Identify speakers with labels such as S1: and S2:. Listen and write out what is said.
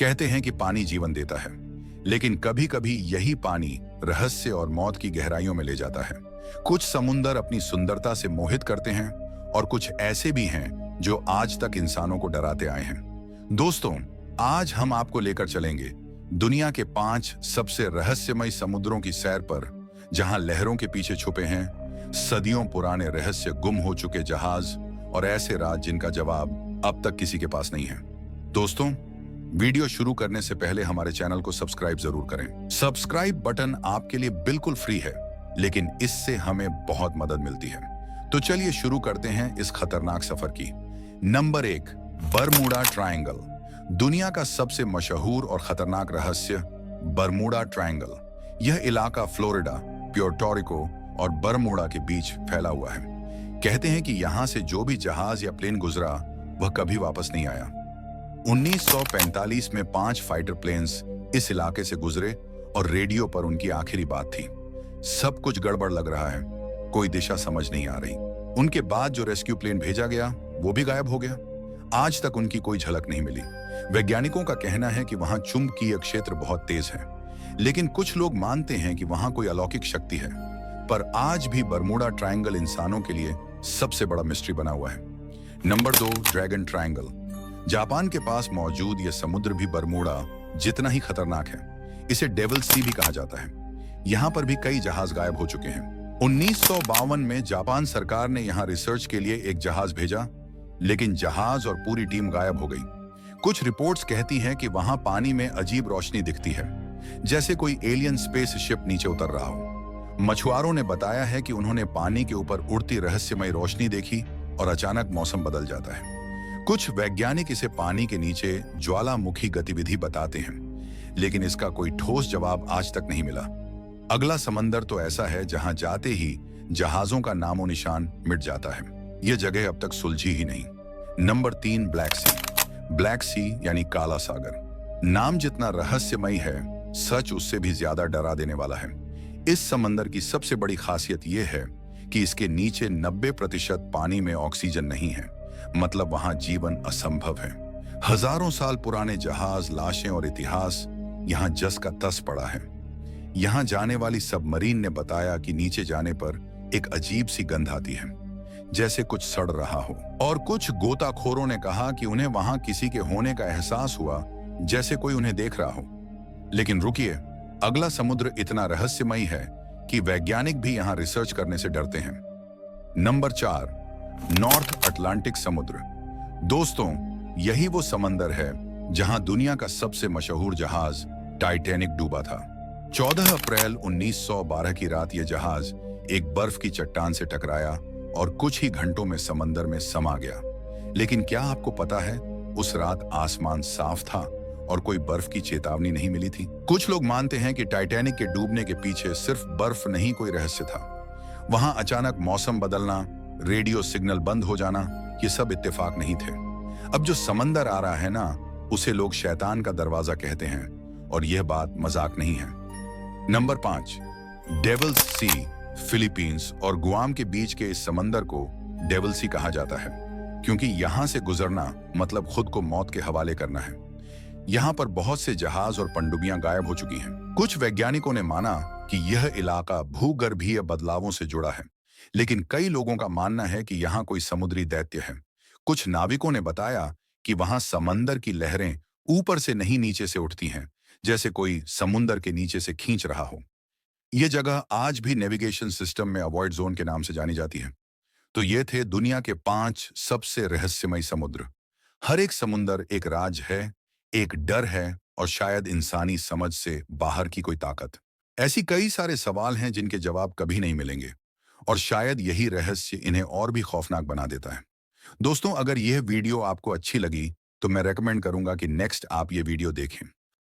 S1: कहते हैं कि पानी जीवन देता है, लेकिन कभी-कभी यही पानी रहस्य और मौत की गहराइयों में ले जाता है। कुछ समुंदर अपनी सुंदरता से मोहित करते हैं और कुछ ऐसे भी हैं जो आज तक इंसानों को डराते आए हैं। दोस्तों, आज हम आपको लेकर चलेंगे दुनिया के 5 सबसे रहस्यमय समुद्रों की सैर पर, जहां लहरों के पीछे छुपे हैं सदियों पुराने रहस्य, गुम हो चुके जहाज और ऐसे राज जिनका जवाब अब तक किसी के पास नहीं है। दोस्तों, वीडियो शुरू करने से पहले हमारे चैनल को सब्सक्राइब जरूर करें। सब्सक्राइब बटन आपके लिए बिल्कुल फ्री है, लेकिन इससे हमें बहुत मदद मिलती है। तो चलिए शुरू करते हैं इस खतरनाक सफर की। Number 1, Bermuda triangle. दुनिया का सबसे मशहूर और खतरनाक रहस्य बरमूडा ट्रायंगल। यह इलाका फ्लोरिडा, प्योर्टो और बरमूडा के बीच फैला हुआ है। कहते हैं कि यहां से जो भी जहाज या प्लेन गुजरा वह कभी वापस नहीं आया। 1945 में 5 फाइटर प्लेन्स इस इलाके से गुजरे और रेडियो पर उनकी आखिरी बात थी, सब कुछ गड़बड़ लग रहा है, कोई दिशा समझ नहीं आ रही। उनके बाद जो रेस्क्यू प्लेन भेजा गया वो भी गायब हो गया। आज तक उनकी कोई झलक नहीं मिली। वैज्ञानिकों का कहना है कि वहां चुंबकीय क्षेत्र बहुत तेज है, लेकिन कुछ लोग मानते हैं कि वहां कोई अलौकिक शक्ति है। पर आज भी बरमूडा ट्रायंगल इंसानों के लिए सबसे बड़ा मिस्ट्री बना हुआ है। Number 2, dragon triangle. जापान के पास मौजूद यह समुद्र भी बरमूडा जितना ही खतरनाक है। इसे डेविल सी भी कहा जाता है। यहाँ पर भी कई जहाज गायब हो चुके हैं। 1952 में जापान सरकार ने यहाँ रिसर्च के लिए एक जहाज भेजा, लेकिन जहाज और पूरी टीम गायब हो गई। कुछ रिपोर्ट्स कहती हैं कि वहां पानी में अजीब रोशनी दिखती है, जैसे कोई एलियन स्पेसशिप नीचे उतर रहा हो। मछुआरों ने बताया है कि उन्होंने पानी के ऊपर उड़ती रहस्यमय रोशनी देखी और अचानक मौसम बदल जाता है। कुछ वैज्ञानिक इसे पानी के नीचे ज्वालामुखी गतिविधि बताते हैं, लेकिन इसका कोई ठोस जवाब आज तक नहीं मिला। अगला समंदर तो ऐसा है जहां जाते ही जहाजों का नामो निशान मिट जाता है। यह जगह अब तक सुलझी ही नहीं। नंबर 3, ब्लैक सी। ब्लैक सी यानी काला सागर। नाम जितना रहस्यमय है, सच उससे भी ज्यादा डरा देने वाला है। इस समंदर की सबसे बड़ी खासियत यह है कि इसके नीचे 90% पानी में ऑक्सीजन नहीं है, मतलब वहां जीवन असंभव है। हजारों साल पुराने जहाज, लाशें और इतिहास यहां जस का तस पड़ा है। यहां जाने वाली सबमरीन ने बताया कि नीचे जाने पर एक अजीब सी गंध आती है, जैसे कुछ सड़ रहा हो। और कुछ गोताखोरों ने कहा कि उन्हें वहां किसी के होने का एहसास हुआ, जैसे कोई उन्हें देख रहा हो। लेकिन रुकिए, अगला समुद्र इतना रहस्यमय है कि वैज्ञानिक भी यहां रिसर्च करने से डरते हैं। नंबर 4, नॉर्थ अटलांटिक समुद्र। दोस्तों, यही वो समंदर है जहां दुनिया का सबसे मशहूर जहाज टाइटैनिक डूबा था। 14 अप्रैल 1912 की रात यह जहाज एक बर्फ की चट्टान से टकराया और कुछ ही घंटों में समंदर में समा गया। लेकिन क्या आपको पता है, उस रात आसमान साफ था और कोई बर्फ की चेतावनी नहीं मिली थी। कुछ लोग मानते हैं कि टाइटैनिक के डूबने के पीछे सिर्फ बर्फ नहीं, कोई रहस्य था। वहां अचानक मौसम बदलना, रेडियो सिग्नल बंद हो जाना, ये सब इत्तेफाक नहीं थे। अब जो समंदर आ रहा है ना, उसे लोग शैतान का दरवाजा कहते हैं, और यह बात मजाक नहीं है। नंबर 5, डेविल्स सी। फिलीपींस और गुआम के बीच के इस समंदर को डेविल सी कहा जाता है, क्योंकि यहां से गुजरना मतलब खुद को मौत के हवाले करना है। यहां पर बहुत से जहाज और पनडुब्बियां गायब हो चुकी हैं। कुछ वैज्ञानिकों ने माना कि यह इलाका भूगर्भीय बदलावों से जुड़ा है, लेकिन कई लोगों का मानना है कि यहाँ कोई समुद्री दैत्य है। कुछ नाविकों ने बताया कि वहां समंदर की लहरें ऊपर से नहीं, नीचे से उठती हैं, जैसे कोई समुंदर के नीचे से खींच रहा हो। यह जगह आज भी नेविगेशन सिस्टम में अवॉइड जोन के नाम से जानी जाती है। तो ये थे दुनिया के 5 सबसे रहस्यमय समुद्र। हर एक समुंदर एक राज है, एक डर है, और शायद इंसानी समझ से बाहर की कोई ताकत। ऐसी कई सारे सवाल हैं जिनके जवाब कभी नहीं मिलेंगे, और शायद यही रहस्य इन्हें और भी खौफनाक बना देता है। दोस्तों, अगर यह वीडियो आपको अच्छी लगी तो मैं रेकमेंड करूंगा कि नेक्स्ट आप ये वीडियो देखें।